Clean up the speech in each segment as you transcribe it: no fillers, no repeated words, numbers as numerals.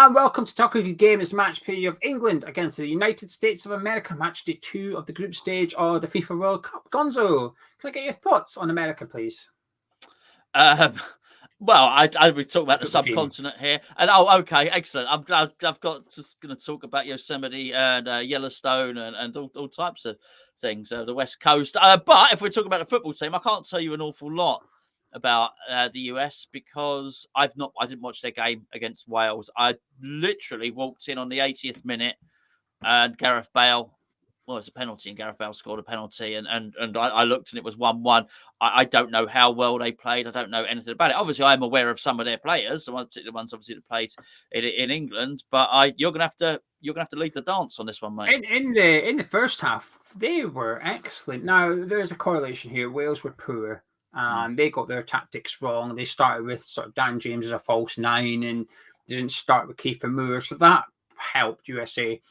And welcome to Talk a Good Game. It's match preview of England against the United States of America, match day 2 of the group stage of the FIFA World Cup. Gonzo, can I get your thoughts on America, please? Well, I would talk about the subcontinent here. And okay, excellent. I've got just going to talk about Yosemite and Yellowstone and all types of things, the West Coast. But if we're talking about the football team, I can't tell you an awful lot about the US because I didn't watch their game against Wales. I literally walked in on the 80th minute and Gareth Bale. Well, it's a penalty, and Gareth Bale scored a penalty, and I looked and it was 1-1. I don't know how well they played. I don't know anything about it. Obviously, I'm aware of some of their players, the ones obviously that played in England. But you're gonna have to lead the dance on this one, mate. In the first half, they were excellent. Now there's a correlation here. Wales were poor, and they got their tactics wrong. They started with sort of Dan James as a false 9, and they didn't start with Kiefer Moore, so that helped USA.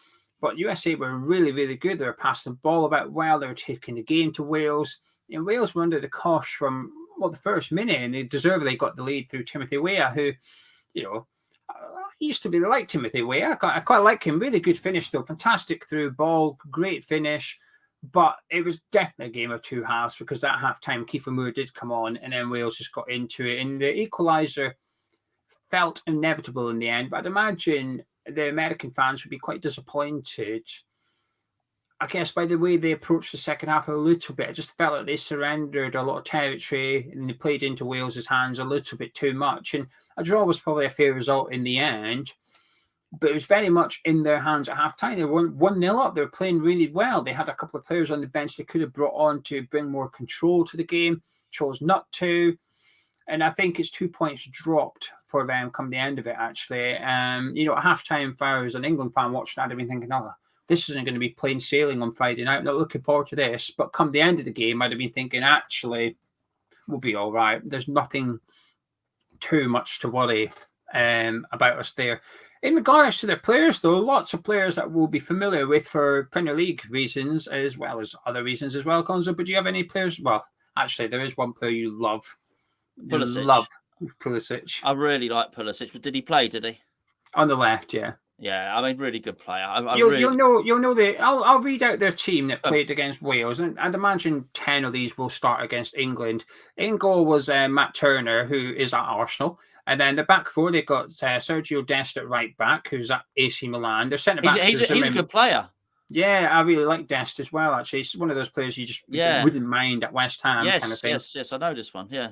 But USA were really, really good. They were passing the ball about well. They were taking the game to Wales. And Wales were under the cosh from the first minute, and they deservedly got the lead through Timothy Weah, who, I used to really like Timothy Weah. I quite like him. Really good finish, though. Fantastic through ball, great finish. But it was definitely a game of two halves because at halftime, Kiefer Moore did come on, and then Wales just got into it. And the equaliser felt inevitable in the end. But I'd imagine the American fans would be quite disappointed, I guess, by the way they approached the second half a little bit. I just felt like they surrendered a lot of territory and they played into Wales's hands a little bit too much. And a draw was probably a fair result in the end, but it was very much in their hands at halftime. They were 1-0 up. They were playing really well. They had a couple of players on the bench they could have brought on to bring more control to the game, chose not to. And I think it's 2 points dropped for them come the end of it, actually. At halftime, if I was an England fan watching, I'd have been thinking, this isn't going to be plain sailing on Friday night. I'm not looking forward to this. But come the end of the game, I'd have been thinking, actually, we'll be all right. There's nothing too much to worry about us there. In regards to their players, though, lots of players that we'll be familiar with for Premier League reasons as well as other reasons as well, Gonzo. But do you have any players? Well, actually, there is one player you love. Pulisic. Love Pulisic. I really like Pulisic. But did he play? Did he? On the left, yeah. Yeah, I mean, really good player. You'll know I'll read out their team that played against Wales, and I'd imagine 10 of these will start against England. In goal was Matt Turner, who is at Arsenal, and then the back four they've got Sergio Dest at right back, who's at AC Milan. They're centre back. He's a good player. Yeah, I really like Dest as well. Actually, he's one of those players you just wouldn't mind at West Ham. Yes, kind of thing. yes, I know this one. Yeah.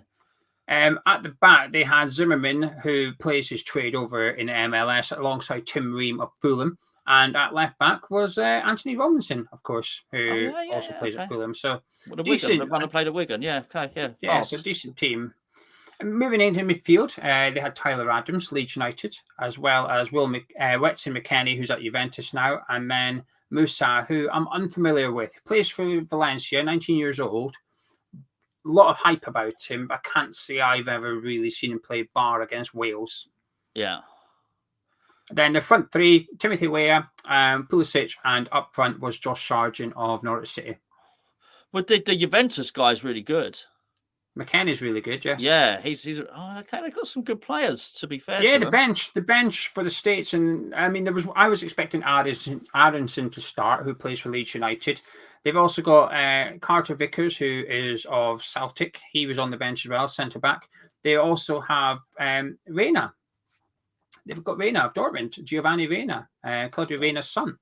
At the back, they had Zimmerman, who plays his trade over in MLS alongside Tim Ream of Fulham. And at left back was Anthony Robinson, of course, who also plays at Fulham. So decent. Wigan, played at Wigan. Yeah, okay, yeah. Yeah, it's a decent team. And moving into midfield, they had Tyler Adams, Leeds United, as well as Wetson McKennie, who's at Juventus now, and then Musa, who I'm unfamiliar with. He plays for Valencia, 19 years old. A lot of hype about him, but I can't say I've ever really seen him play bar against Wales. Yeah. Then the front three, Timothy Weah, Pulisic, and up front was Josh Sargent of Norwich City. But the Juventus guy is really good. McKennie's really good, yes. Yeah, he's okay. They've got some good players, to be fair. Yeah, the bench for the States, and I mean, I was expecting Aronson to start, who plays for Leeds United. They've also got Carter Vickers, who is of Celtic. He was on the bench as well, centre back. They also have Reina. They've got Reina of Dortmund, Giovanni Reina, Claudio Reina's son.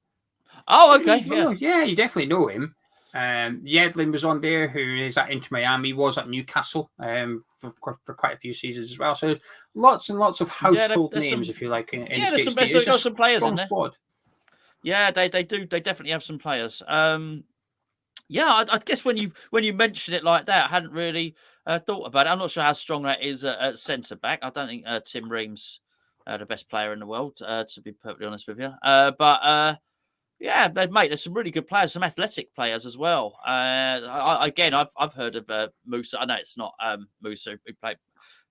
Oh, okay. Yeah, you definitely know him. Yedlin was on there, who is at Inter Miami, was at Newcastle for quite a few seasons as well. So lots and lots of household names, if you like. There's some players in there. Squad. Yeah, they do. They definitely have some players. Yeah, I guess when you mention it like that, I hadn't really thought about it. I'm not sure how strong that is at centre back. I don't think Tim Ream's the best player in the world, to be perfectly honest with you. Yeah, there's some really good players, some athletic players as well. I've heard of Musa. I know it's not Musa who played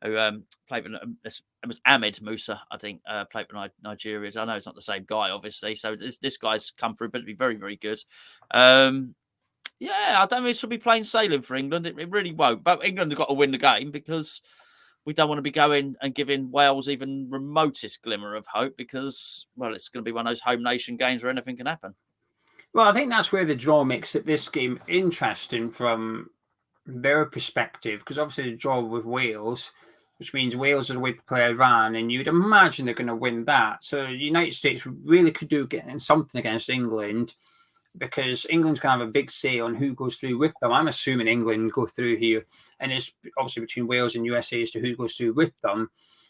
it was Ahmed Musa, I think, played for Nigeria. I know it's not the same guy, obviously. So this guy's come through, but it'd be very, very good. Yeah, I don't think this will be plain sailing for England. It really won't. But England have got to win the game because we don't want to be going and giving Wales even remotest glimmer of hope because, well, it's going to be one of those home nation games where anything can happen. Well, I think that's where the draw makes this game interesting from their perspective, because obviously the draw with Wales, which means Wales are the way to play Iran, and you'd imagine they're going to win that. So the United States really could do getting something against England, because England's going to have a big say on who goes through with them. I'm assuming England go through here, and it's obviously between Wales and USA as to who goes through with them.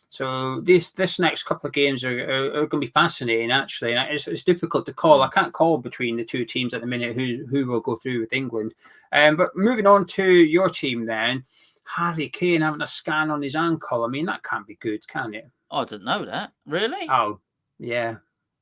So this next couple of games are going to be fascinating, actually. And it's difficult to call. I can't call between the two teams at the minute who will go through with England. But moving on to your team then, Harry Kane having a scan on his ankle. I mean, that can't be good, can it? I didn't know that. Really? Oh, yeah.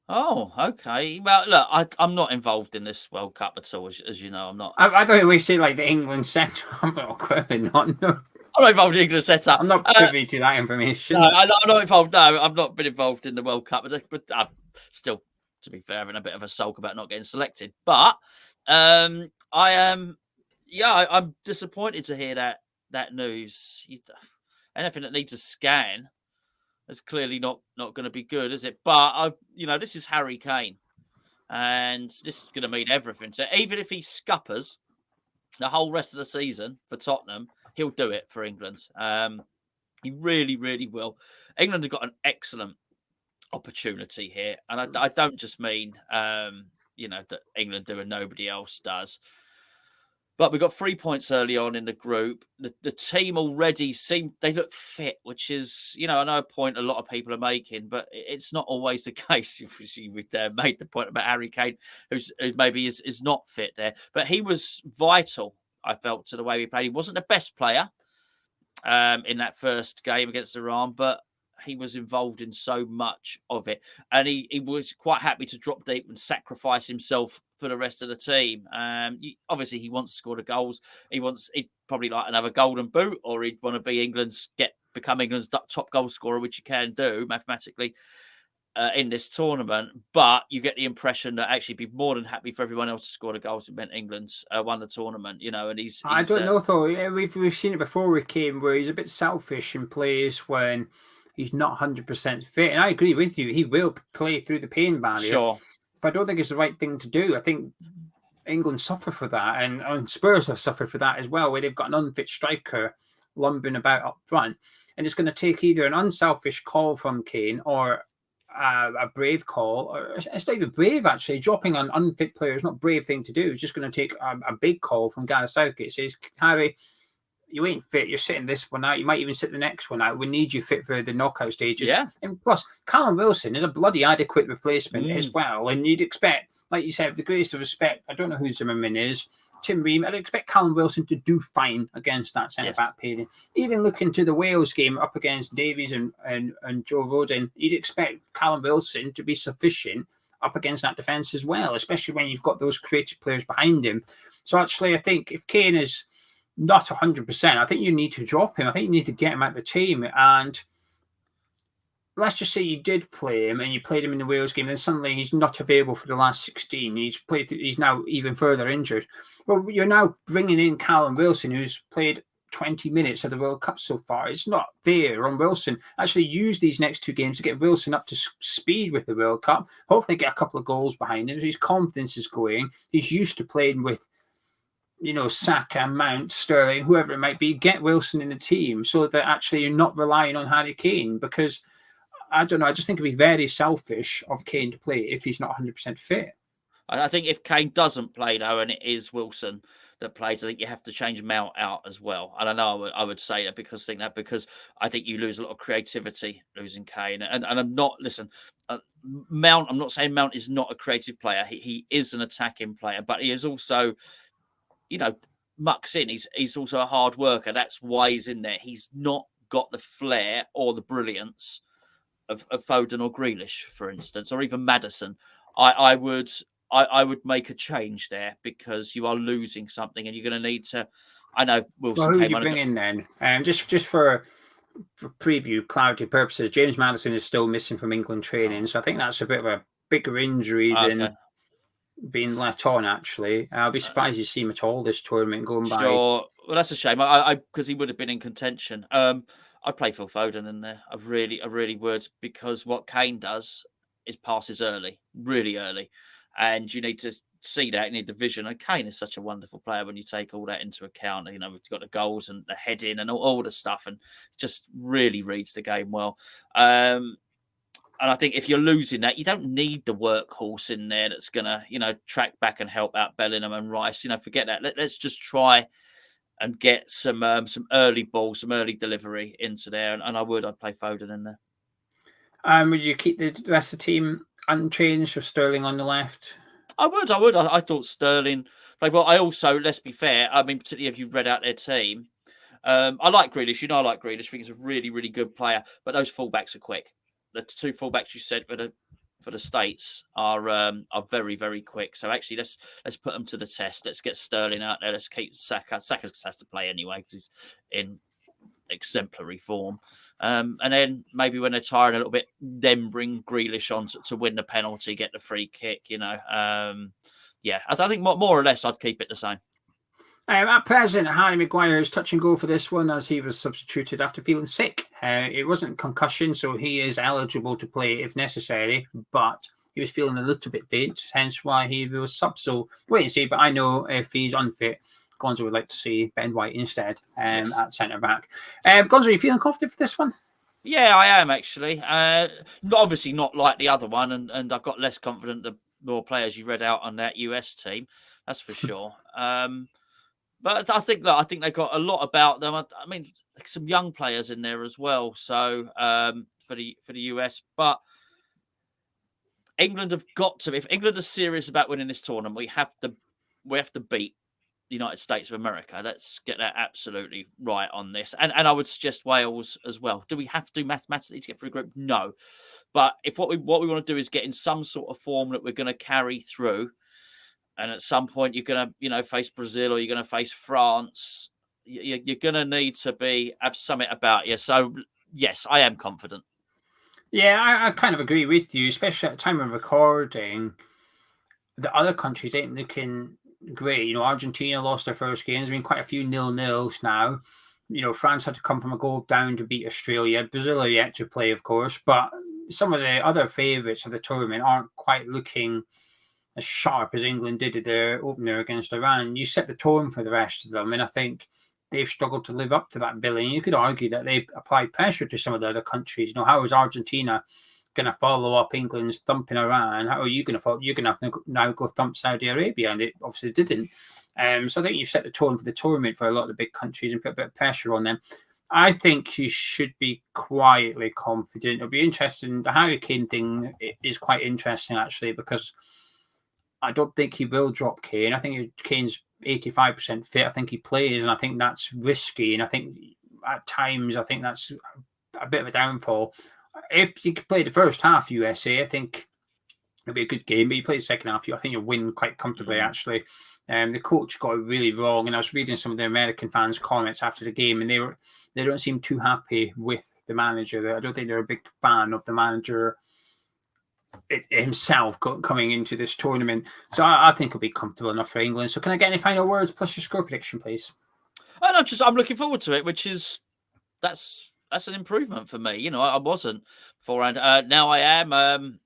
Oh, okay. Well, look, I'm not involved in this World Cup at all, as you know. I'm not. I thought we say like the England centre. I'm not clearly not. No. I'm not involved in England setup. I'm not privy to that information. No, I'm not involved. No, I've not been involved in the World Cup, but I'm still, to be fair, having a bit of a sulk about not getting selected. But I am, I'm disappointed to hear that news. Anything that needs a scan is clearly not going to be good, is it? But this is Harry Kane, and this is going to mean everything. So even if he scuppers the whole rest of the season for Tottenham, he'll do it for England. He really, really will. England have got an excellent opportunity here. And I don't just mean, that England do and nobody else does. But we got 3 points early on in the group. The team already they look fit, which is, I know a point a lot of people are making, but it's not always the case. We've made the point about Harry Kane, who maybe is not fit there. But he was vital, I felt, to the way we played. He wasn't the best player in that first game against Iran, but he was involved in so much of it. And he was quite happy to drop deep and sacrifice himself for the rest of the team. Obviously, he wants to score the goals. He'd probably like another golden boot, or he'd want to be become England's top goal scorer, which you can do mathematically in this tournament. But you get the impression that actually be more than happy for everyone else to score the goals. It meant England's won the tournament, and he's I don't know, though. Yeah, we've seen it before with Kane, where he's a bit selfish and plays when he's not 100% fit. And I agree with you. He will play through the pain barrier. Sure. But I don't think it's the right thing to do. I think England suffer for that, and Spurs have suffered for that as well, where they've got an unfit striker lumbering about up front. And it's going to take either an unselfish call from Kane or a brave call. Or it's not even brave, actually. Dropping an unfit player is not a brave thing to do. It's just going to take a big call from Gareth Southgate. It says, Harry, you ain't fit. You're sitting this one out. You might even sit the next one out. We need you fit for the knockout stages. Yeah. And plus, Callum Wilson is a bloody adequate replacement as well. And you'd expect, like you said, with the greatest of respect, I don't know who Zimmerman is, Tim Ream, I'd expect Callum Wilson to do fine against that centre-back pairing. Even looking to the Wales game up against Davies and Joe Rodon, you'd expect Callum Wilson to be sufficient up against that defence as well, especially when you've got those creative players behind him. So actually, I think if Kane is not 100%, I think you need to drop him. I think you need to get him out of the team. And let's just say you did play him and you played him in the Wales game, then suddenly he's not available for the last 16. He's now even further injured. Well, you're now bringing in Callum Wilson, who's played 20 minutes of the World Cup so far. It's not fair on Wilson. Actually use these next two games to get Wilson up to speed with the World Cup. Hopefully get a couple of goals behind him. So his confidence is going. He's used to playing with Saka, Mount, Sterling, whoever it might be. Get Wilson in the team so that actually you're not relying on Harry Kane, because I don't know. I just think it'd be very selfish of Kane to play if he's not 100% fit. I think if Kane doesn't play, though, and it is Wilson that plays, I think you have to change Mount out as well. And I know I would say that because I think you lose a lot of creativity losing Kane. And I'm not, Mount, I'm not saying Mount is not a creative player. He is an attacking player, but he is also, mucks in. He's also a hard worker. That's why he's in there. He's not got the flair or the brilliance of Foden or Grealish, for instance, or even Maddison. I would make a change there, because you are losing something, and you're going to need to. I know Wilson. Well, who would you bring in then? Just for preview clarity purposes, James Maddison is still missing from England training, so I think that's a bit of a bigger injury than being let on. Actually, I'll be surprised you see him at all this tournament going by. Sure, well, that's a shame. Because he would have been in contention. I'd play Phil Foden in there. I really would, because what Kane does is passes early, really early, and you need to see that. You need the vision. And Kane is such a wonderful player when you take all that into account. You know, we've got the goals and the heading and all the stuff, and just really reads the game well. And I think if you're losing that, you don't need the workhorse in there that's going to, you know, track back and help out Bellingham and Rice. You know, forget that. Let's just try and get some early ball, some early delivery into there. And I'd play Foden in there. Would you keep the rest of the team unchanged, or Sterling on the left? I would. I thought Sterling played well. I also, let's be fair, I mean, particularly if you read out their team, I like Grealish. You know, I like Grealish. I think he's a really, really good player. But those fullbacks are quick. The two fullbacks you said for the States are very, very quick. So actually, let's put them to the test. Let's get Sterling out there. Let's keep Saka. Saka has to play anyway because he's in exemplary form. And then maybe when they're tired a little bit, then bring Grealish on to win the penalty, get the free kick. You know, I think more or less I'd keep it the same. At present, Harry Maguire is touch and go for this one, as he was substituted after feeling sick. It wasn't concussion, so he is eligible to play if necessary, but he was feeling a little bit faint, hence why he was sub. So wait and see, but I know if he's unfit, Gonzo would like to see Ben White instead yes. At centre-back. Gonzo, are you feeling confident for this one? Yeah, I am actually. Obviously not like the other one, and I've got less confident the more players you read out on that US team, that's for sure. But I think they've got a lot about them. I mean, some young players in there as well. So for the US, but England have got to. If England are serious about winning this tournament, we have to beat the United States of America. Let's get that absolutely right on this. And I would suggest Wales as well. Do we have to mathematically to get through the group? No. But if what we want to do is get in some sort of form that we're going to carry through. And at some point, you're going to, face Brazil or you're going to face France. You're going to need to have something about you. So, yes, I am confident. Yeah, I kind of agree with you, especially at the time of recording. The other countries ain't looking great. Argentina lost their first game. There's been quite a few 0-0s now. France had to come from a goal down to beat Australia. Brazil are yet to play, of course. But some of the other favourites of the tournament aren't quite looking as sharp as England did at their opener against Iran. You set the tone for the rest of them, and I think they've struggled to live up to that billing. You could argue that they applied pressure to some of the other countries. How is Argentina going to follow up England's thumping Iran? How are you going to follow? You're going to have to now go thump Saudi Arabia, and they obviously didn't. So I think you've set the tone for the tournament for a lot of the big countries and put a bit of pressure on them. I think you should be quietly confident. It'll be interesting. The Harry Kane thing is quite interesting, actually, because I don't think he will drop Kane. I think Kane's 85% fit. I think he plays, and I think that's risky. And I think at times, that's a bit of a downfall. If you could play the first half USA, I think it'll be a good game. But you play the second half, I think you'll win quite comfortably, actually. The coach got it really wrong. And I was reading some of the American fans' comments after the game, and they don't seem too happy with the manager. I don't think they're a big fan of the manager himself coming into this tournament. So I think it'll be comfortable enough for England. So can I get any final words plus your score prediction, please? I'm looking forward to it, which is that's an improvement for me. I wasn't beforehand. Now I am.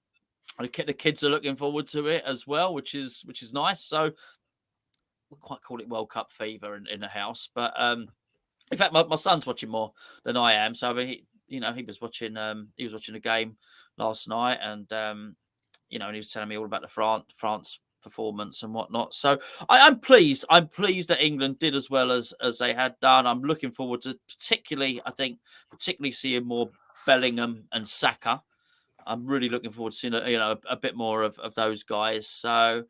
The kids are looking forward to it as well, which is nice. So we quite call it World Cup fever in the house, but in fact, my son's watching more than I am. So he was watching the game last night, and and he was telling me all about the France performance and whatnot. So I'm pleased. I'm pleased that England did as well as they had done. I'm looking forward to particularly seeing more Bellingham and Saka. I'm really looking forward to seeing a bit more of those guys. So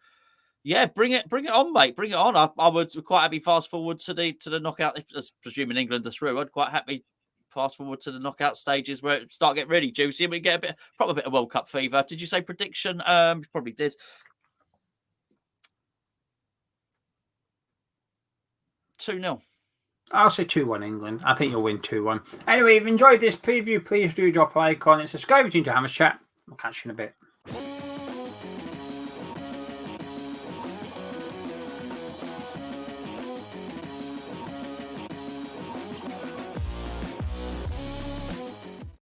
yeah, bring it on, mate. Bring it on. I would quite happy fast forward to the knockout. If presuming England are through, I'd quite happy fast forward to the knockout stages where it start getting really juicy and we get a proper bit of World Cup fever. Did you say prediction? You probably did. 2-0. I'll say 2-1 England. I think you'll win 2-1. Anyway, if you enjoyed this preview, please do drop a like on it. Subscribe to Hammer's Chat. We'll catch you in a bit.